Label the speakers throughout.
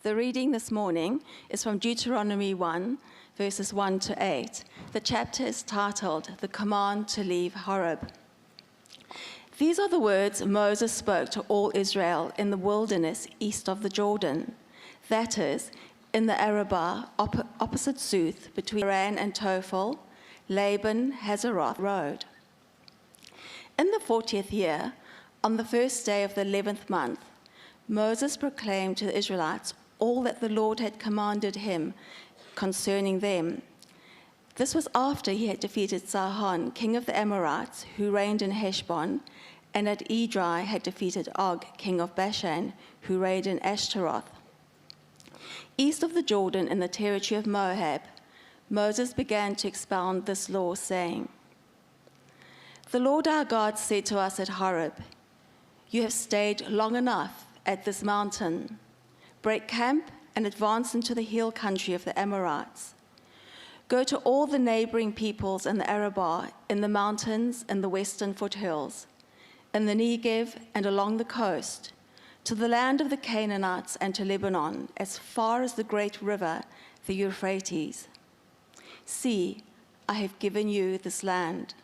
Speaker 1: The reading this morning is from Deuteronomy 1, verses 1 to 8. The chapter is titled, The Command to Leave Horeb. These are the words Moses spoke to all Israel in the wilderness east of the Jordan, that is, in the Arabah opposite Suth, between Paran and Tophel, Laban, Hazeroth road. In the 40th year, on the first day of the 11th month, Moses proclaimed to the Israelites all that the Lord had commanded him concerning them. This was after he had defeated Sihon, king of the Amorites, who reigned in Heshbon, and at Edrei had defeated Og, king of Bashan, who reigned in Ashtaroth. East of the Jordan, in the territory of Moab, Moses began to expound this law, saying, The Lord our God said to us at Horeb, You have stayed long enough at this mountain. Break camp and advance into the hill country of the Amorites. Go to all the neighboring peoples in the Arabah, in the mountains and the western foothills, in the Negev and along the coast, to the land of the Canaanites and to Lebanon, as far as the great river, the Euphrates. See, I have given you this land.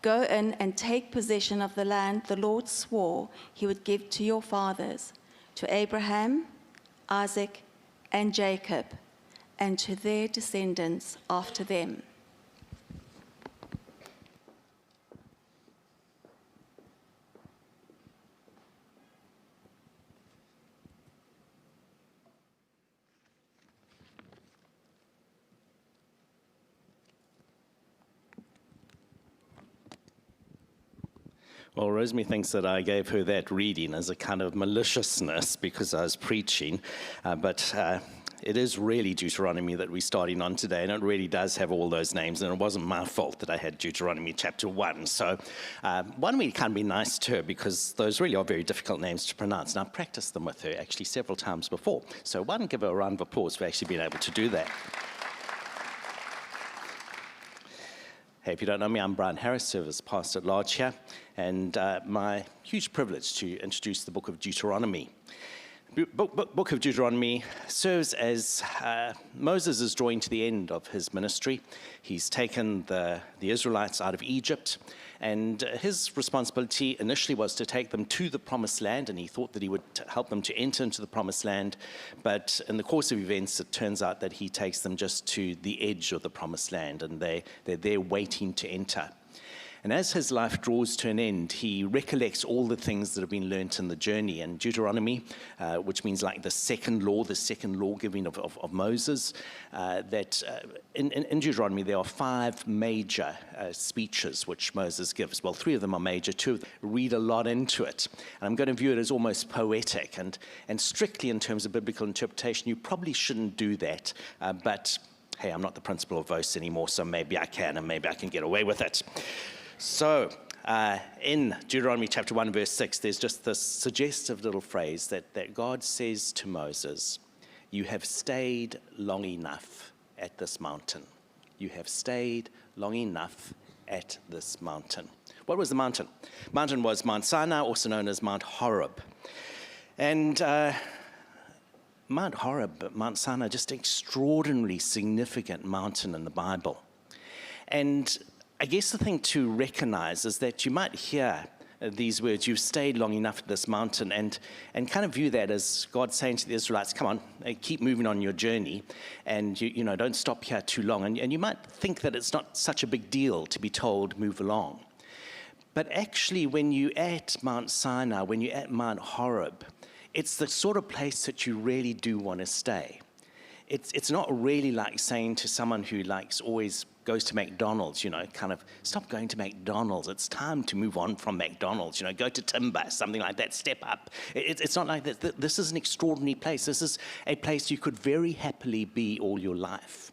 Speaker 1: Go in and take possession of the land the Lord swore he would give to your fathers, to Abraham, Isaac, and Jacob, and to their descendants after them.
Speaker 2: Well, Rosemary thinks that I gave her that reading as a kind of maliciousness because I was preaching, but it is really Deuteronomy that we're starting on today, and it really does have all those names, and it wasn't my fault that I had Deuteronomy chapter 1. So why don't we kind of be nice to her, because those really are very difficult names to pronounce, and I've practiced them with her actually several times before. So why don't give her a round of applause for actually being able to do that. Hey, if you don't know me, I'm Brian Harrisdale, as pastor at large here, and my huge privilege to introduce the book of Deuteronomy. Book of Deuteronomy serves as Moses is drawing to the end of his ministry. He's taken the Israelites out of Egypt, and his responsibility initially was to take them to the promised land, and he thought that he would help them to enter into the promised land. But in the course of events, it turns out that he takes them just to the edge of the promised land, and they're there waiting to enter. And as his life draws to an end, he recollects all the things that have been learnt in the journey. And Deuteronomy, which means like the second law giving of Moses, in Deuteronomy there are 5 major speeches which Moses gives. Well, 3 of them are major, 2 of them read a lot into it. And I'm going to view it as almost poetic. And strictly in terms of biblical interpretation, you probably shouldn't do that. But hey, I'm not the principal of Vos anymore, so maybe I can, and maybe I can get away with it. So, in Deuteronomy chapter 1, verse 6, there's just this suggestive little phrase that God says to Moses, You have stayed long enough at this mountain. You have stayed long enough at this mountain. What was the mountain? The mountain was Mount Sinai, also known as Mount Horeb. And Mount Horeb, Mount Sinai, just an extraordinarily significant mountain in the Bible. And I guess the thing to recognize is that you might hear these words, you've stayed long enough at this mountain, and kind of view that as God saying to the Israelites, come on, keep moving on your journey, and you know, don't stop here too long. And you might think that it's not such a big deal to be told, move along. But actually, when you're at Mount Sinai, when you're at Mount Horeb, it's the sort of place that you really do want to stay. It's not really like saying to someone who always goes to McDonald's, you know, kind of stop going to McDonald's. It's time to move on from McDonald's, you know, go to Timber, something like that, step up. It's not like that. This is an extraordinary place. This is a place you could very happily be all your life.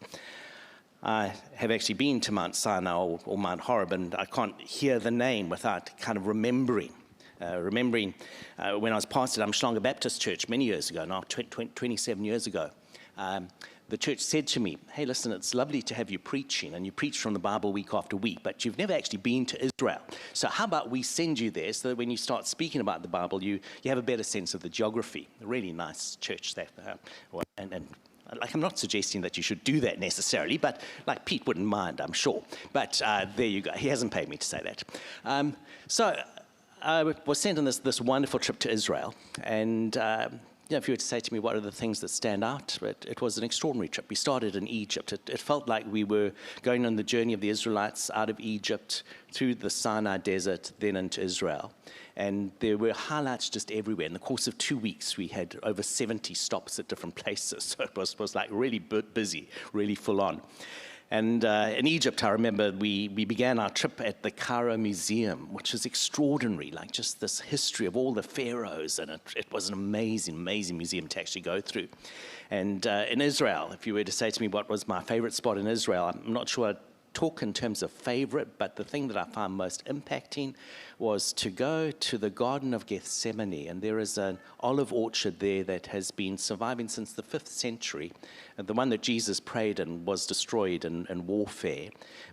Speaker 2: I have actually been to Mount Sinai or Mount Horeb, and I can't hear the name without kind of remembering when I was pastor at Umhlanga Baptist Church many years ago, now 27 years ago. the church said to me, hey, listen, it's lovely to have you preaching, and you preach from the Bible week after week, but you've never actually been to Israel. So how about we send you there so that when you start speaking about the Bible, you have a better sense of the geography. A really nice church there. And like, I'm not suggesting that you should do that necessarily, but like Pete wouldn't mind, I'm sure. But there you go. He hasn't paid me to say that. So I was sent on this wonderful trip to Israel, and if you were to say to me what are the things that stand out, it was an extraordinary trip. We started in Egypt. It felt like we were going on the journey of the Israelites out of Egypt through the Sinai desert, then into Israel. And there were highlights just everywhere. In the course of 2 weeks, we had over 70 stops at different places. So it was like really busy, really full on. And in Egypt, I remember we began our trip at the Cairo Museum, which is extraordinary, like just this history of all the pharaohs, and it was an amazing, amazing museum to actually go through. And in Israel, if you were to say to me what was my favorite spot in Israel, I'm not sure I'd talk in terms of favorite, but the thing that I found most impacting was to go to the Garden of Gethsemane, and there is an olive orchard there that has been surviving since the 5th century, the one that Jesus prayed in was destroyed in warfare,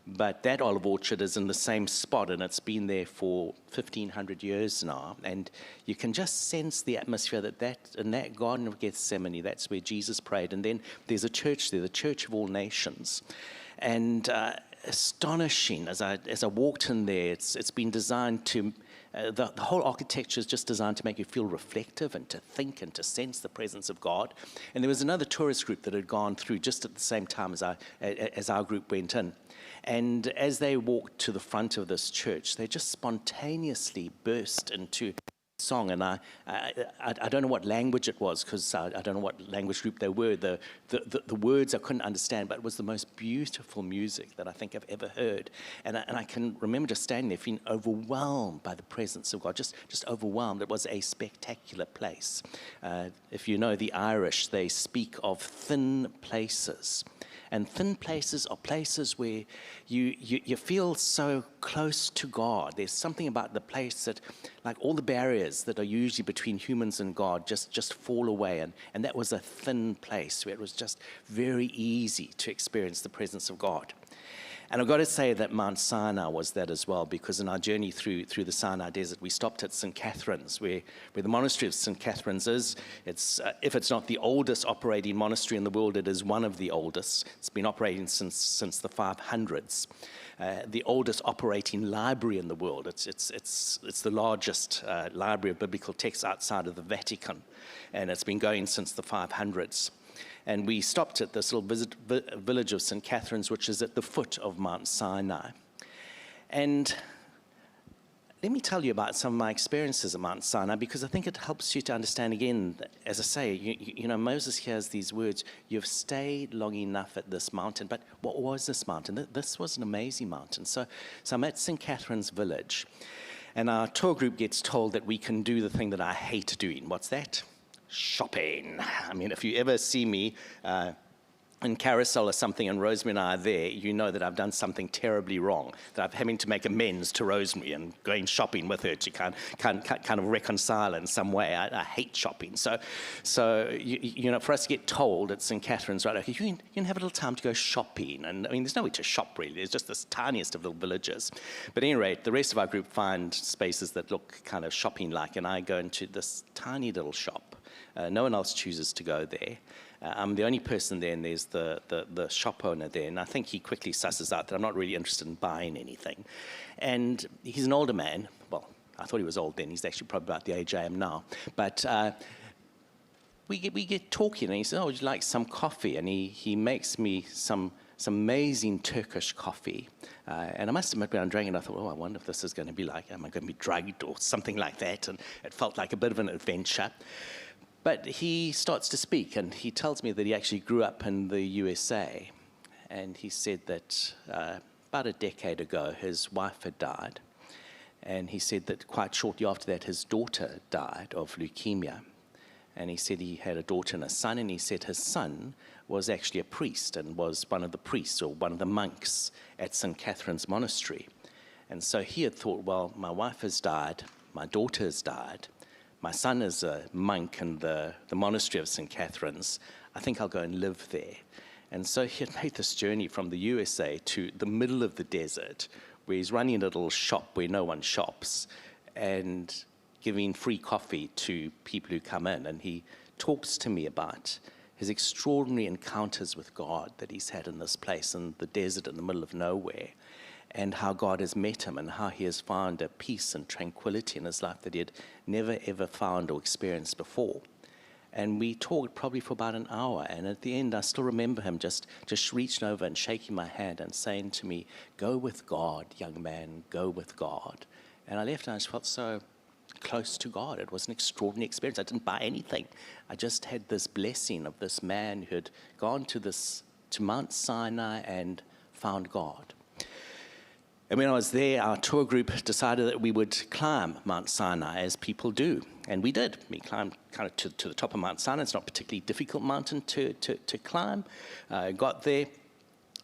Speaker 2: but that olive orchard is in the same spot, and it's been there for 1,500 years now, and you can just sense the atmosphere that in that Garden of Gethsemane, that's where Jesus prayed, and then there's a church there, the Church of All Nations. And astonishing, as I walked in there, it's been designed to, the whole architecture is just designed to make you feel reflective and to think and to sense the presence of God. And there was another tourist group that had gone through just at the same time as our group went in. And as they walked to the front of this church, they just spontaneously burst into song, and I don't know what language it was, because I don't know what language group they were. The words I couldn't understand, but it was the most beautiful music that I think I've ever heard. And I can remember just standing there feeling overwhelmed by the presence of God, just overwhelmed. It was a spectacular place. If you know the Irish, they speak of thin places. And thin places are places where you feel so close to God. There's something about the place that, like all the barriers that are usually between humans and God, just fall away. And that was a thin place where it was just very easy to experience the presence of God. And I've got to say that Mount Sinai was that as well, because in our journey through the Sinai desert, we stopped at St. Catherine's, where the monastery of St. Catherine's is. It's if it's not the oldest operating monastery in the world, it is one of the oldest. It's been operating since the 500s. The oldest operating library in the world. It's the largest library of biblical texts outside of the Vatican, and it's been going since the 500s. And we stopped at this little village of St. Catherine's, which is at the foot of Mount Sinai. And let me tell you about some of my experiences at Mount Sinai, because I think it helps you to understand again, as I say, you know, Moses hears these words, you've stayed long enough at this mountain. But what was this mountain? This was an amazing mountain. So I'm at St. Catherine's village, and our tour group gets told that we can do the thing that I hate doing. What's that? Shopping. I mean, if you ever see me in Harrisdale or something and Rosemary and I are there, you know that I've done something terribly wrong, that I'm having to make amends to Rosemary and going shopping with her to kind of reconcile in some way. I hate shopping. So you know, for us to get told at St. Catherine's, right, okay, you can have a little time to go shopping. And I mean, there's nowhere to shop really. There's just this tiniest of little villages. But at any rate, the rest of our group find spaces that look kind of shopping-like, and I go into this tiny little shop. No one else chooses to go there. I'm the only person there, and there's the shop owner there, and I think he quickly susses out that I'm not really interested in buying anything. And he's an older man. Well, I thought he was old then. He's actually probably about the age I am now. But we get talking, and he says, oh, would you like some coffee? And he makes me some amazing Turkish coffee. And I must admit, when I'm drinking it, I thought, oh, I wonder if this is going to be like, am I going to be drugged or something like that? And it felt like a bit of an adventure. But he starts to speak, and he tells me that he actually grew up in the USA. And he said that about a decade ago, his wife had died. And he said that quite shortly after that, his daughter died of leukemia. And he said he had a daughter and a son, and he said his son was actually a priest and was one of the priests or one of the monks at St. Catherine's Monastery. And so he had thought, well, my wife has died, my daughter has died, my son is a monk in the monastery of St. Catherine's. I think I'll go and live there. And so he had made this journey from the USA to the middle of the desert, where he's running a little shop where no one shops, and giving free coffee to people who come in. And he talks to me about his extraordinary encounters with God that he's had in this place in the desert in the middle of nowhere, and how God has met him and how he has found a peace and tranquility in his life that he had never, ever found or experienced before. And we talked probably for about an hour, and at the end I still remember him just reaching over and shaking my hand and saying to me, "Go with God, young man, go with God." And I left and I just felt so close to God. It was an extraordinary experience. I didn't buy anything. I just had this blessing of this man who had gone to Mount Sinai and found God. And when I was there, our tour group decided that we would climb Mount Sinai, as people do. And we did. We climbed kind of to the top of Mount Sinai. It's not a particularly difficult mountain to climb. Got there,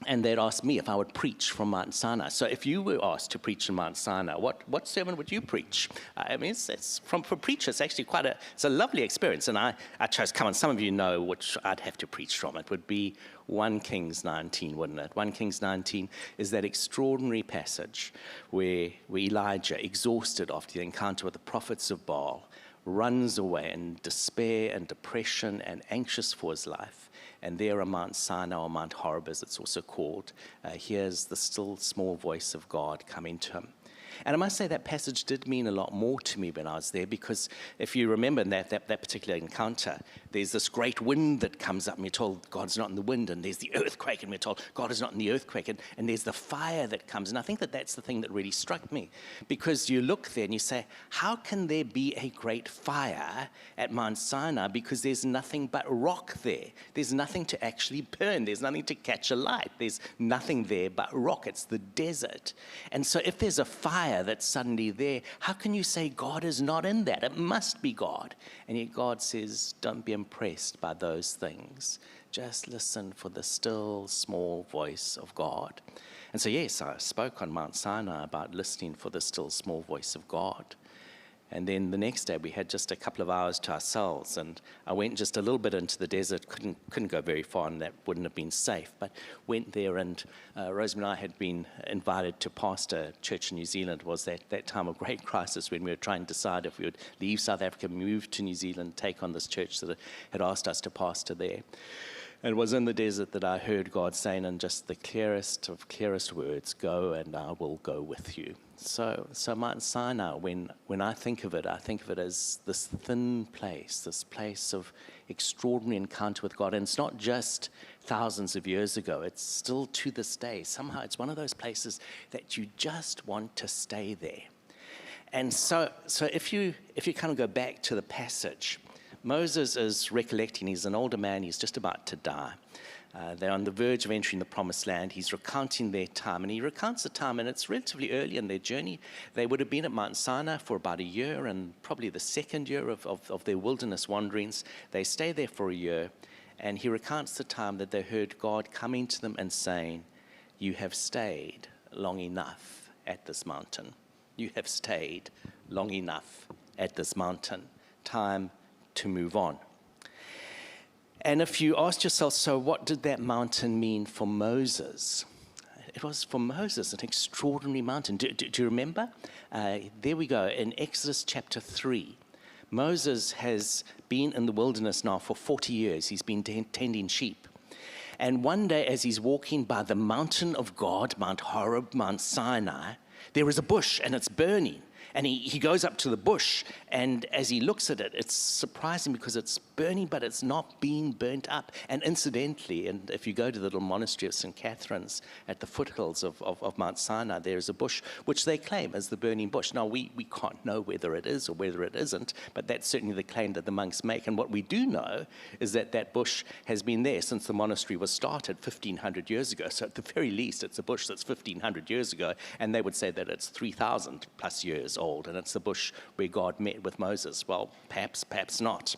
Speaker 2: and they'd asked me if I would preach from Mount Sinai. So if you were asked to preach from Mount Sinai, what sermon would you preach? I mean, for preachers, it's actually it's a lovely experience. And I chose, come on, some of you know which I'd have to preach from. It would be 1 Kings 19, wouldn't it? 1 Kings 19 is that extraordinary passage where Elijah, exhausted after the encounter with the prophets of Baal, runs away in despair and depression and anxious for his life. And there on Mount Sinai, or Mount Horeb as it's also called, hears the still small voice of God coming to him. And I must say that passage did mean a lot more to me when I was there, because if you remember in that particular encounter, there's this great wind that comes up and we're told God's not in the wind, and there's the earthquake and we're told God is not in the earthquake, and there's the fire that comes. And I think that's the thing that really struck me, because you look there and you say, how can there be a great fire at Mount Sinai, because there's nothing but rock there. There's nothing to actually burn. There's nothing to catch a light. There's nothing there but rock. It's the desert. And so if there's a fire that's suddenly there, how can you say God is not in that? It must be God. And yet God says, don't be impressed by those things. Just listen for the still small voice of God. And so yes, I spoke on Mount Sinai about listening for the still small voice of God. And then the next day we had just a couple of hours to ourselves, and I went just a little bit into the desert, couldn't go very far, and that wouldn't have been safe, but went there, and Rosemary and I had been invited to pastor a church in New Zealand. It was that time of great crisis when we were trying to decide if we would leave South Africa, move to New Zealand, take on this church that had asked us to pastor there. And it was in the desert that I heard God saying in just the clearest of clearest words, "Go and I will go with you." So Mount Sinai, when I think of it as this thin place, this place of extraordinary encounter with God. And it's not just thousands of years ago, it's still to this day. Somehow it's one of those places that you just want to stay there. And so if you kind of go back to the passage, Moses is recollecting. He's an older man. He's just about to die. They're on the verge of entering the promised land. He's recounting their time, and he recounts the time, and it's relatively early in their journey. They would have been at Mount Sinai for about a year, and probably the second year of their wilderness wanderings. They stay there for a year, and he recounts the time that they heard God coming to them and saying, "You have stayed long enough at this mountain. You have stayed long enough at this mountain. Time to move on." And if you ask yourself, so what did that mountain mean for Moses? It was for Moses an extraordinary mountain. Do you remember? There we go, in Exodus chapter 3. Moses has been in the wilderness now for 40 years. He's been tending sheep. And one day as he's walking by the mountain of God, Mount Horeb, Mount Sinai, there is a bush and it's burning. And he goes up to the bush, and as he looks at it, it's surprising because it's burning, but it's not being burnt up. And incidentally, and if you go to the little monastery of St. Catherine's at the foothills of Mount Sinai, there is a bush which they claim is the burning bush. Now, we can't know whether it is or whether it isn't, but that's certainly the claim that the monks make. And what we do know is that that bush has been there since the monastery was started 1,500 years ago. So at the very least, it's a bush that's 1,500 years ago, and they would say that it's 3,000 plus years old, and it's the bush where God met with Moses. Well, perhaps not.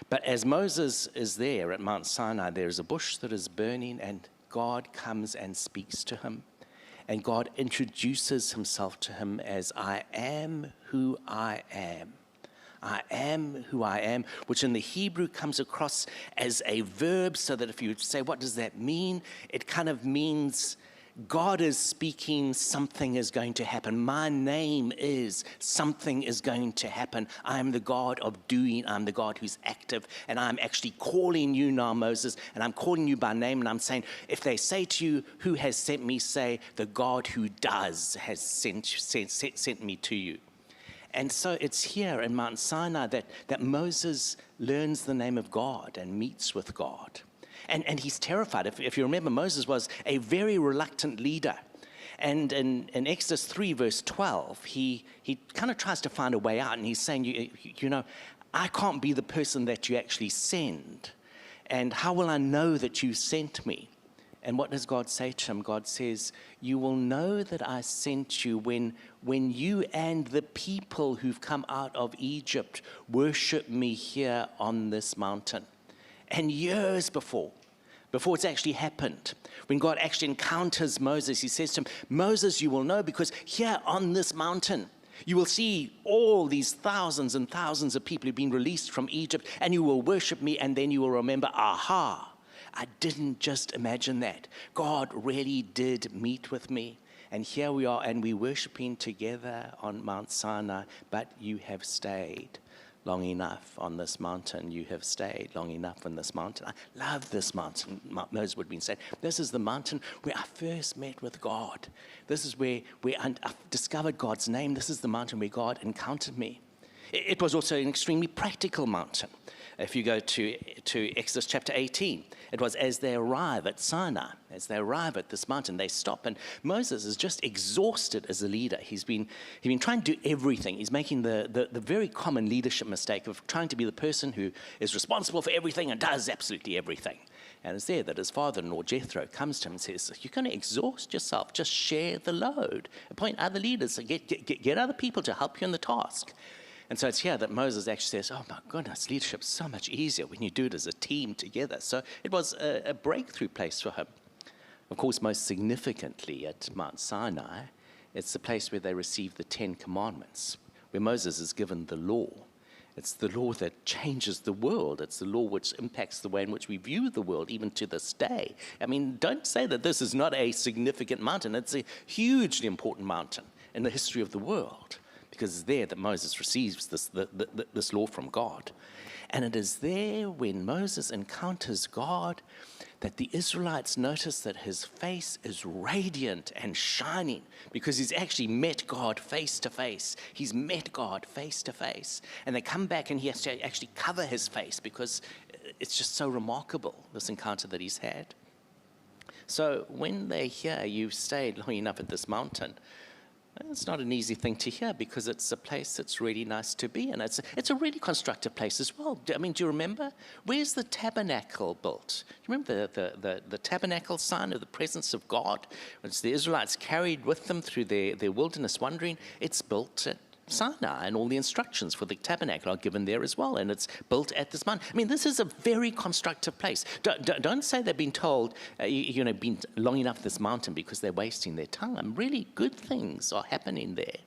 Speaker 2: But as Moses is there at Mount Sinai, there is a bush that is burning, and God comes and speaks to him. And God introduces himself to him as, "I am who I am. I am who I am, which in the Hebrew comes across as a verb, so that if you say, what does that mean? It kind of means God is speaking, something is going to happen. My name is, something is going to happen. I am the God of doing. I'm the God who's active. And I'm actually calling you now, Moses, and I'm calling you by name. And I'm saying, if they say to you, who has sent me, say, the God who does has sent me to you. And so it's here in Mount Sinai that Moses learns the name of God and meets with God. And he's terrified. If you remember, Moses was a very reluctant leader. And in Exodus 3, verse 12, he kind of tries to find a way out. And he's saying, you know, I can't be the person that you actually send. And how will I know that you sent me? And what does God say to him? God says, you will know that I sent you when you and the people who've come out of Egypt worship me here on this mountain. And years before it's actually happened, when God actually encounters Moses, he says to him, Moses, you will know, because here on this mountain, you will see all these thousands and thousands of people who've been released from Egypt, and you will worship me, and then you will remember, aha, I didn't just imagine that. God really did meet with me. And here we are, and we're worshiping together on Mount Sinai, but you have stayed long enough on this mountain. You have stayed long enough on this mountain. I love this mountain. Moses would have been saying, this is the mountain where I first met with God. This is where I discovered God's name. This is the mountain where God encountered me. It was also an extremely practical mountain. If you go to Exodus chapter 18, it was as they arrive at Sinai, as they arrive at this mountain, they stop, and Moses is just exhausted as a leader. He's been trying to do everything. He's making the very common leadership mistake of trying to be the person who is responsible for everything and does absolutely everything. And it's there that his father-in-law, Jethro, comes to him and says, you're going to exhaust yourself. Just share the load. Appoint other leaders. Get other people to help you in the task. And so it's here that Moses actually says, oh my goodness, leadership's so much easier when you do it as a team together. So it was a breakthrough place for him. Of course, most significantly at Mount Sinai, it's the place where they receive the 10 Commandments, where Moses is given the law. It's the law that changes the world. It's the law which impacts the way in which we view the world, even to this day. I mean, don't say that this is not a significant mountain. It's a hugely important mountain in the history of the world, because it's there that Moses receives this law from God. And it is there when Moses encounters God that the Israelites notice that his face is radiant and shining, because he's actually met God face to face. He's met God face to face. And they come back and he has to actually cover his face, because it's just so remarkable, this encounter that he's had. So when they hear you've stayed long enough at this mountain, it's not an easy thing to hear, because it's a place that's really nice to be in. It's a really constructive place as well. I mean, do you remember? Where's the tabernacle built? Do you remember the tabernacle sign of the presence of God, which the Israelites carried with them through their wilderness wandering? It's built at Sinai, and all the instructions for the tabernacle are given there as well, and it's built at this mountain. I mean, this is a very constructive place. Don't say they've been told, been long enough at this mountain because they're wasting their time. Really good things are happening there.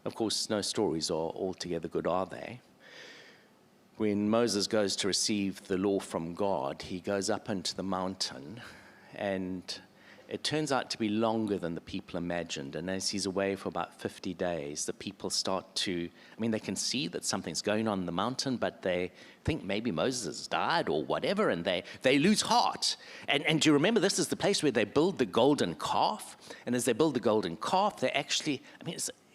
Speaker 2: Of course, no stories are altogether good, are they? When Moses goes to receive the law from God, he goes up into the mountain, and it turns out to be longer than the people imagined. And as he's away for about 50 days, the people start to, they can see that something's going on in the mountain, but they think maybe Moses has died or whatever, and they lose heart. And do you remember, this is the place where they build the golden calf? And as they build the golden calf, they actually,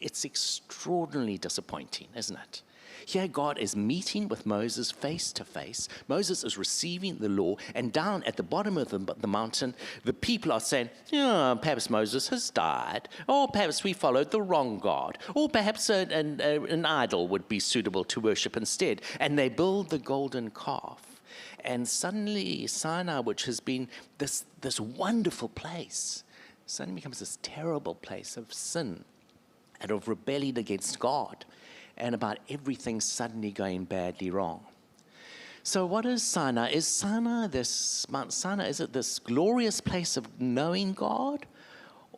Speaker 2: it's extraordinarily disappointing, isn't it? Here God is meeting with Moses face to face. Moses is receiving the law, and down at the bottom of the mountain, the people are saying, perhaps Moses has died, or perhaps we followed the wrong God, or perhaps an idol would be suitable to worship instead. And they build the golden calf. And suddenly Sinai, which has been this wonderful place, suddenly becomes this terrible place of sin and of rebellion against God, and about everything suddenly going badly wrong. So what is Sinai? Is it this glorious place of knowing God?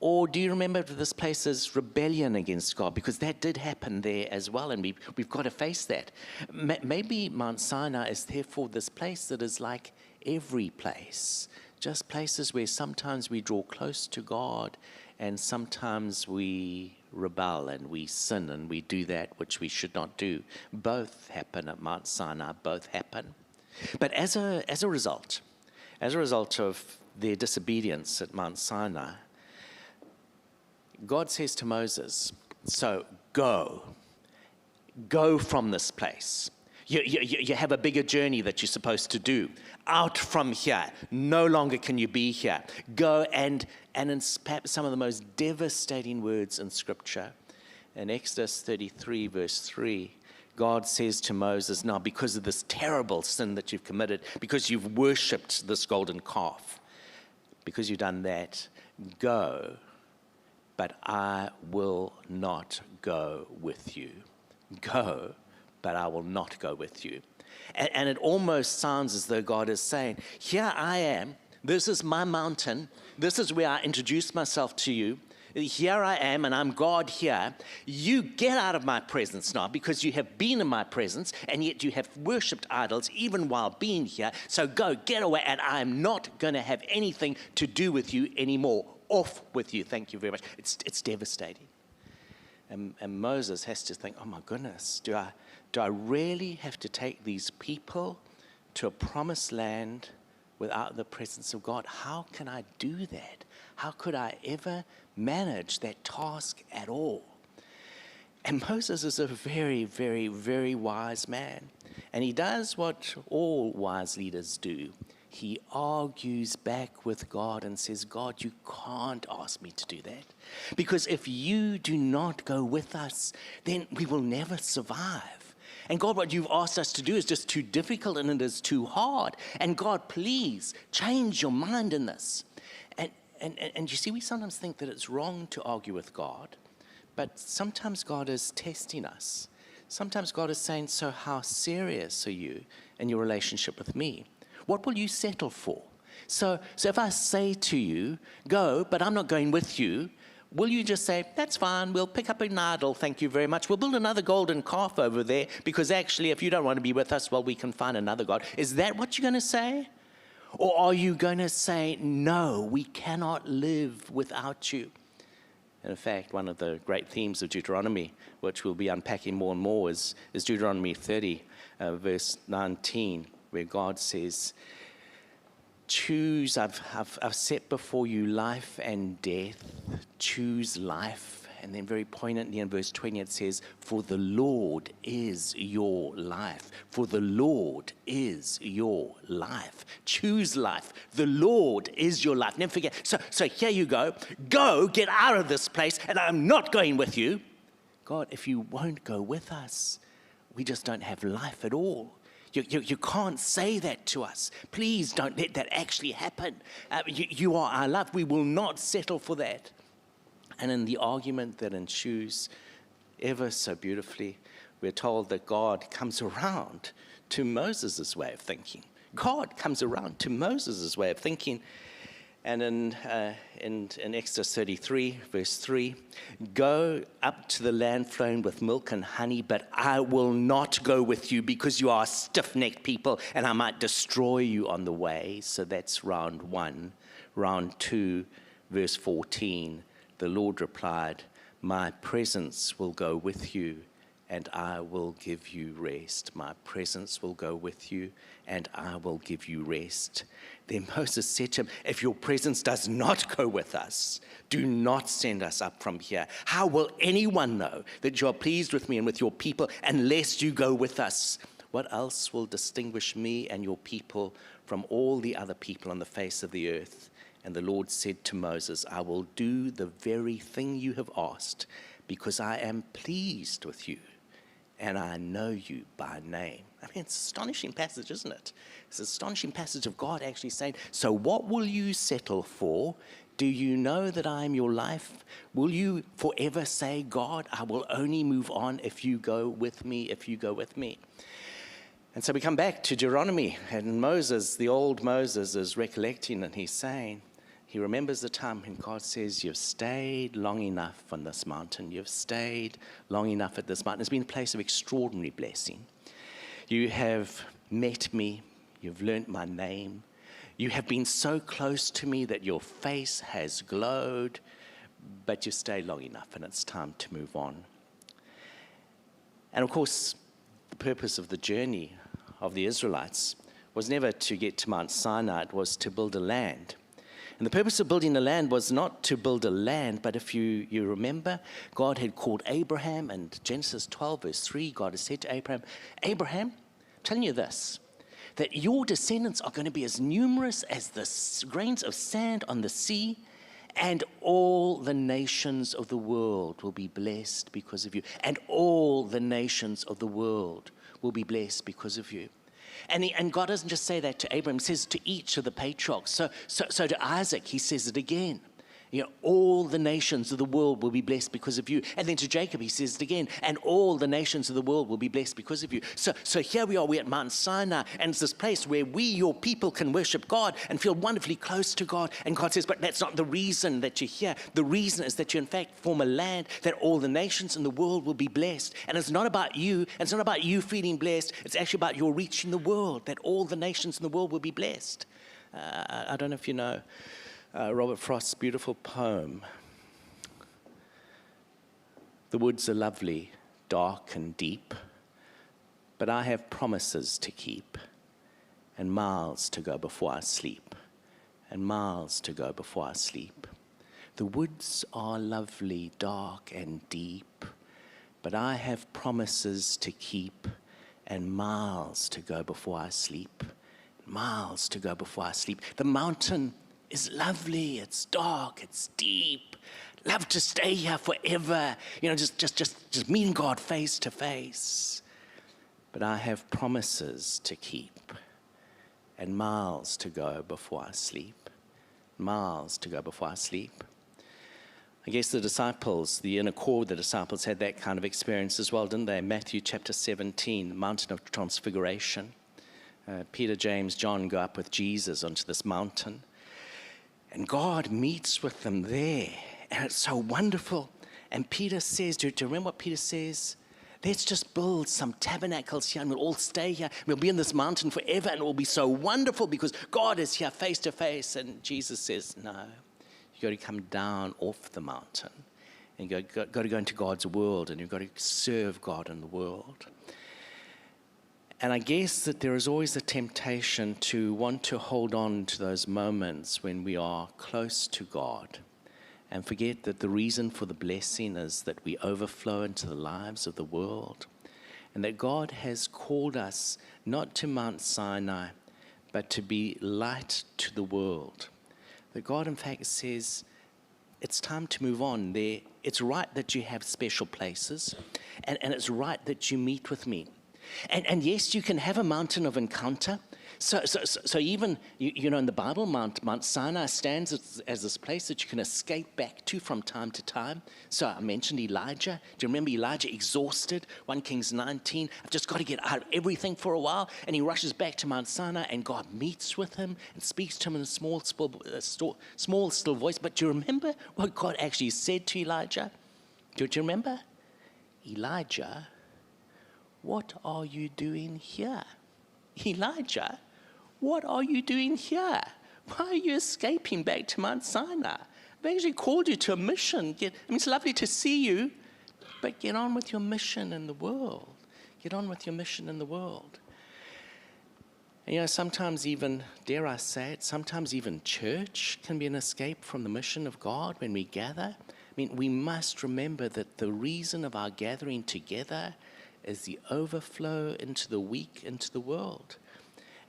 Speaker 2: Or do you remember this place as rebellion against God? Because that did happen there as well, and we've got to face that. Maybe Mount Sinai is therefore this place that is like every place, just places where sometimes we draw close to God and sometimes we rebel and we sin and we do that which we should not do. Both happen at Mount Sinai, both happen. But as a result of their disobedience at Mount Sinai, God says to Moses, so go from this place. You have a bigger journey that you're supposed to do. Out from here. No longer can you be here. Go and in perhaps some of the most devastating words in Scripture. In Exodus 33, verse 3, God says to Moses, now because of this terrible sin that you've committed, because you've worshipped this golden calf, because you've done that, go, but I will not go with you. Go, but I will not go with you. And it almost sounds as though God is saying, here I am, this is my mountain, this is where I introduce myself to you, here I am and I'm God here. You get out of my presence now because you have been in my presence and yet you have worshipped idols even while being here. So go, get away, and I'm not going to have anything to do with you anymore. Off with you. Thank you very much. It's devastating. And Moses has to think, oh my goodness, do I really have to take these people to a promised land without the presence of God? How can I do that? How could I ever manage that task at all? And Moses is a very, very, very wise man. And he does what all wise leaders do. He argues back with God and says, God, you can't ask me to do that. Because if you do not go with us, then we will never survive. And God, what you've asked us to do is just too difficult and it is too hard. And God, please change your mind in this. And you see, we sometimes think that it's wrong to argue with God, but sometimes God is testing us. Sometimes God is saying, so how serious are you in your relationship with me? What will you settle for? So if I say to you, go, but I'm not going with you, will you just say, that's fine, we'll pick up an idol, thank you very much. We'll build another golden calf over there, because actually if you don't want to be with us, well, we can find another God. Is that what you're going to say? Or are you going to say, no, we cannot live without you? And in fact, one of the great themes of Deuteronomy, which we'll be unpacking more and more, is Deuteronomy 30, verse 19, where God says, choose, I've set before you life and death, choose life. And then very poignantly in verse 20 it says, for the Lord is your life. For the Lord is your life. Choose life. The Lord is your life. Never forget. So here you go. Go, get out of this place, and I'm not going with you. God, if you won't go with us, we just don't have life at all. You can't say that to us. Please don't let that actually happen. You are our love. We will not settle for that. And in the argument that ensues, ever so beautifully, we're told that God comes around to Moses' way of thinking. God comes around to Moses' way of thinking. And in Exodus 33, verse 3, go up to the land flowing with milk and honey, but I will not go with you because you are stiff-necked people, and I might destroy you on the way. So that's round 1. Round 2, verse 14, the Lord replied, my presence will go with you, and I will give you rest. My presence will go with you, and I will give you rest. Then Moses said to him, if your presence does not go with us, do not send us up from here. How will anyone know that you are pleased with me and with your people unless you go with us? What else will distinguish me and your people from all the other people on the face of the earth? And the Lord said to Moses, I will do the very thing you have asked, because I am pleased with you, and I know you by name. I mean, it's an astonishing passage, isn't it? It's an astonishing passage of God actually saying, so what will you settle for? Do you know that I am your life? Will you forever say, God, I will only move on if you go with me, if you go with me? And so we come back to Deuteronomy, and Moses, the old Moses, is recollecting, and he's saying, He remembers the time when God says, you've stayed long enough on this mountain. You've stayed long enough at this mountain. It's been a place of extraordinary blessing. You have met me. You've learnt my name. You have been so close to me that your face has glowed, but you stayed long enough, and it's time to move on. And of course, the purpose of the journey of the Israelites was never to get to Mount Sinai. It was to build a land. And the purpose of building a land was not to build a land, but if you remember, God had called Abraham, and Genesis 12, verse 3, God has said to Abraham, Abraham, I'm telling you this, that your descendants are going to be as numerous as the grains of sand on the sea, and all the nations of the world will be blessed because of you. And all the nations of the world will be blessed because of you. And God doesn't just say that to Abraham, he says to each of the patriarchs. So to Isaac, he says it again. You know, all the nations of the world will be blessed because of you. And then to Jacob, he says it again. And all the nations of the world will be blessed because of you. So here we are, we're at Mount Sinai, and it's this place where we, your people, can worship God and feel wonderfully close to God. And God says, but that's not the reason that you're here. The reason is that you, in fact, form a land that all the nations in the world will be blessed. And it's not about you, and it's not about you feeling blessed. It's actually about your reaching the world, that all the nations in the world will be blessed. I don't know if you know Robert Frost's beautiful poem. The woods are lovely, dark and deep, but I have promises to keep, and miles to go before I sleep, and miles to go before I sleep. The woods are lovely, dark and deep, but I have promises to keep, and miles to go before I sleep, miles to go before I sleep. The mountain is lovely, it's dark, it's deep. Love to stay here forever, you know, just meeting God face to face. But I have promises to keep, and miles to go before I sleep, miles to go before I sleep. I guess the disciples, the inner core of the disciples, had that kind of experience as well, didn't they? Matthew chapter 17, the mountain of transfiguration. Peter, James, John go up with Jesus onto this mountain. And God meets with them there, and it's so wonderful. And Peter says, do you remember what Peter says? Let's just build some tabernacles here, and we'll all stay here. We'll be in this mountain forever, and it will be so wonderful because God is here face to face. And Jesus says, no, you've got to come down off the mountain, and you've got to go into God's world, and you've got to serve God in the world. And I guess that there is always a temptation to want to hold on to those moments when we are close to God and forget that the reason for the blessing is that we overflow into the lives of the world, and that God has called us not to Mount Sinai, but to be light to the world. That God, in fact, says, it's time to move on. It's right that you have special places, and it's right that you meet with me. And yes, you can have a mountain of encounter. So even, you know, in the Bible, Mount Sinai stands as this place that you can escape back to from time to time. So I mentioned Elijah. Do you remember Elijah exhausted? 1 Kings 19. I've just got to get out of everything for a while. And he rushes back to Mount Sinai, and God meets with him and speaks to him in a small, still voice. But do you remember what God actually said to Elijah? Do you remember? Elijah, what are you doing here? Elijah, what are you doing here? Why are you escaping back to Mount Sinai? I've actually called you to a mission. It's lovely to see you, but get on with your mission in the world. Get on with your mission in the world. And, you know, sometimes even, dare I say it, sometimes even church can be an escape from the mission of God when we gather. I mean, we must remember that the reason of our gathering together is the overflow into the weak, into the world.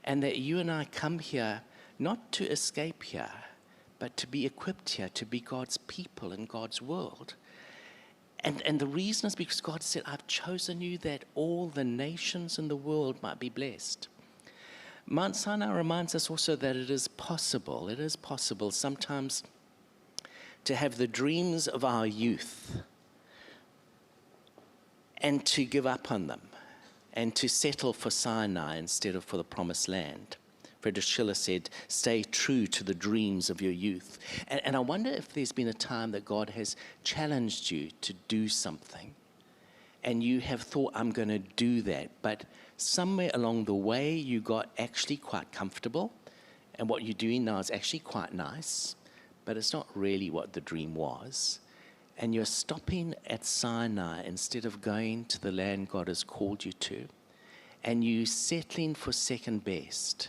Speaker 2: And that you and I come here not to escape here, but to be equipped here, to be God's people in God's world. And the reason is because God said, I've chosen you that all the nations in the world might be blessed. Mount Sinai reminds us also that it is possible sometimes to have the dreams of our youth and to give up on them and to settle for Sinai instead of for the promised land. Friedrich Schiller said, stay true to the dreams of your youth. And I wonder if there's been a time that God has challenged you to do something, and you have thought, I'm going to do that, but somewhere along the way you got actually quite comfortable, and what you're doing now is actually quite nice, but it's not really what the dream was. And you're stopping at Sinai instead of going to the land God has called you to, and you settling for second best.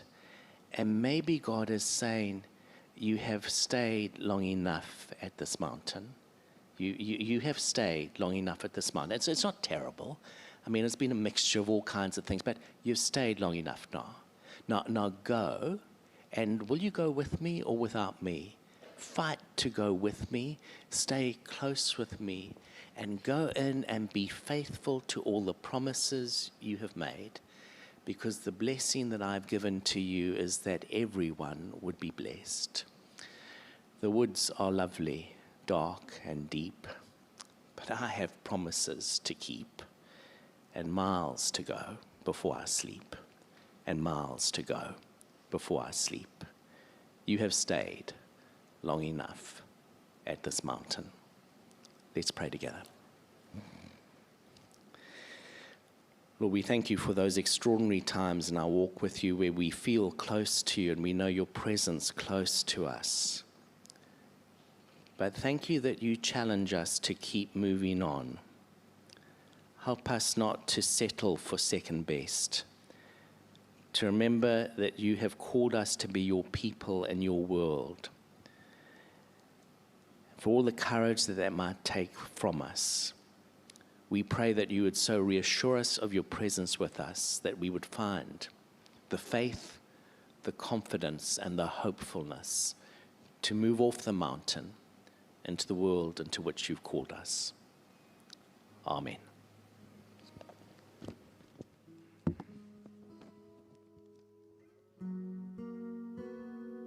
Speaker 2: And maybe God is saying, you have stayed long enough at this mountain. You have stayed long enough at this mountain. It's not terrible. I mean, it's been a mixture of all kinds of things, but you've stayed long enough now. Now go, and will you go with me or without me? Fight to go with me, stay close with me, and go in and be faithful to all the promises you have made, because the blessing that I've given to you is that everyone would be blessed. The woods are lovely, dark and deep, but I have promises to keep, and miles to go before I sleep, and miles to go before I sleep. You have stayed long enough at this mountain. Let's pray together. Lord, we thank you for those extraordinary times in our walk with you where we feel close to you and we know your presence close to us. But thank you that you challenge us to keep moving on. Help us not to settle for second best, to remember that you have called us to be your people and your world. For all the courage that might take from us, we pray that you would so reassure us of your presence with us that we would find the faith, the confidence, and the hopefulness to move off the mountain into the world into which you've called us. Amen.